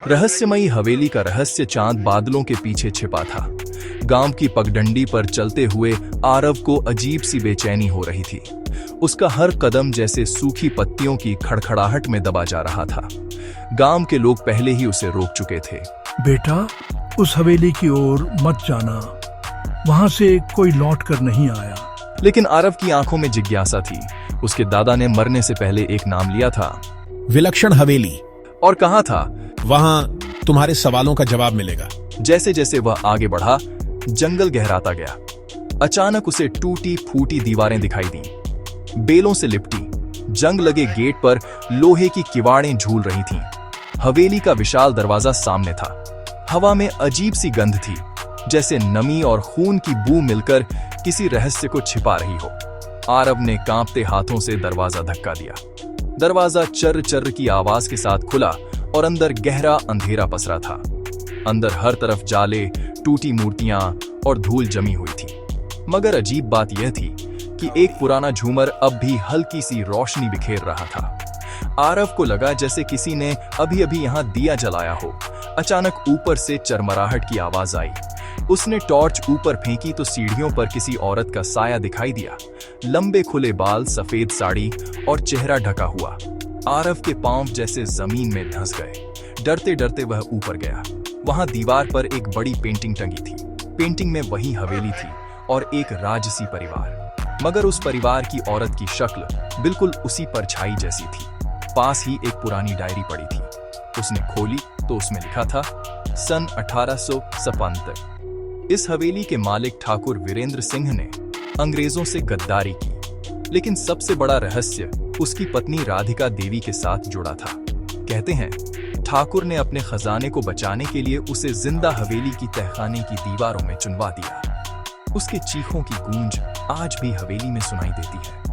रहस्यमयी हवेली का रहस्य चांद बादलों के पीछे छिपा था। गांव की पगडंडी पर चलते हुए आरव को अजीब सी बेचैनी हो रही थी। उसका हर कदम जैसे सूखी पत्तियों की खड़खड़ाहट में दबा जा रहा था। गांव के लोग पहले ही उसे रोक चुके थे। बेटा, उस हवेली की ओर मत जाना, वहां से कोई लौट कर नहीं आया। लेकिन आरव की आंखों में जिज्ञासा थी। उसके दादा ने मरने से पहले एक नाम लिया था, विलक्षण हवेली। और कहा था, वहां तुम्हारे सवालों का जवाब मिलेगा। जैसे जैसे वह आगे बढ़ा, जंगल गहराता गया। अचानक उसे टूटी फूटी दीवारें दिखाई दी, बेलों से लिपटी। जंग लगे गेट पर लोहे की किवाड़ें झूल रही थीं। हवेली का विशाल दरवाजा सामने था। हवा में अजीब सी गंध थी, जैसे नमी और खून की बू मिलकर किसी रहस्य को छिपा रही हो। आरव ने कांपते हाथों से दरवाजा धक्का दिया। दरवाजा चर्र चर्र की आवाज के साथ खुला और अंदर गहरा अंधेरा पसरा था। अंदर हर तरफ जाले, टूटी मूर्तियां और धूल जमी हुई थी। मगर अजीब बात यह थी कि एक पुराना झूमर अब भी हल्की सी रोशनी बिखेर रहा था। आरव को लगा जैसे किसी ने अभी अभी यहां दिया जलाया हो। अचानक ऊपर से चरमराहट की आवाज आई। उसने टॉर्च ऊपर फेंकी तो सीढ़ियों पर किसी औरत का साया दिखाई दिया। लंबे खुले बाल, सफेद साड़ी और चेहरा ढका हुआ। आरव के पांव जैसे जमीन में धंस गए। डरते डरते वह ऊपर गया। वहां दीवार पर एक बड़ी पेंटिंग टंगी थी। पेंटिंग में वही हवेली थी और एक राजसी परिवार। मगर उस परिवार की औरत की शक्ल बिल्कुल उसी परछाई जैसी थी। पास ही एक पुरानी डायरी पड़ी थी। उसने खोली तो उसमें लिखा था, सन 1857। इस हवेली के मालिक ठाकुर वीरेंद्र सिंह ने अंग्रेजों से गद्दारी की। लेकिन सबसे बड़ा रहस्य उसकी पत्नी राधिका देवी के साथ जुड़ा था। कहते हैं, ठाकुर ने अपने खजाने को बचाने के लिए उसे जिंदा हवेली की तहखाने की दीवारों में चुनवा दिया। उसके चीखों की गूंज आज भी हवेली में सुनाई देती है।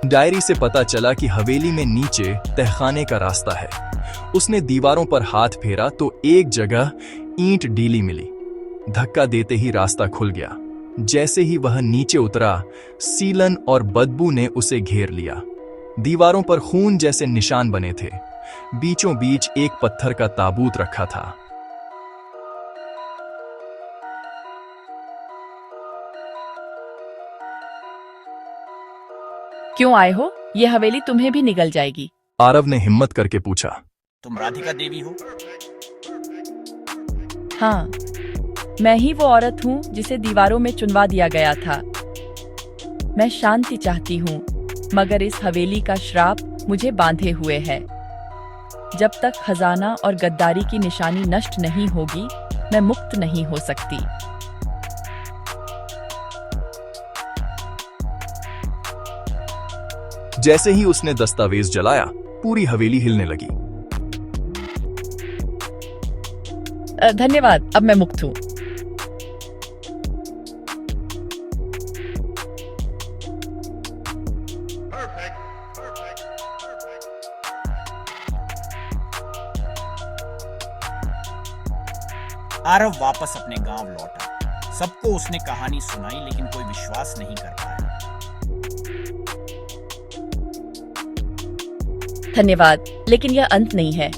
डायरी से पता चला कि हवेली में नीचे तहखाने का रास्ता है। उसने दीवारों पर हाथ फेरा तो एक जगह ईंट डीली मिली। धक्का देते ही रास्ता खुल गया। जैसे ही वह नीचे उतरा, सीलन और बदबू ने उसे घेर लिया। दीवारों पर खून जैसे निशान बने थे। बीचों बीच एक पत्थर का ताबूत रखा था। क्यों आए हो? यह हवेली तुम्हें भी निगल जाएगी। आरव ने हिम्मत करके पूछा। तुम राधिका देवी हो? हाँ, मैं ही वो औरत हूँ जिसे दीवारों में चुनवा दिया गया था। मैं शांति चाहती हूँ, मगर इस हवेली का श्राप मुझे बांधे हुए है। जब तक खजाना और गद्दारी की निशानी नष्ट नहीं होगी, मैं मुक्त नहीं हो सकती। जैसे ही उसने दस्तावेज जलाया, पूरी हवेली हिलने लगी। धन्यवाद, अब मैं मुक्त हूँ। आरव वापस अपने गांव लौटा। सबको उसने कहानी सुनाई, लेकिन कोई विश्वास नहीं कर पाया। धन्यवाद, लेकिन यह अंत नहीं है।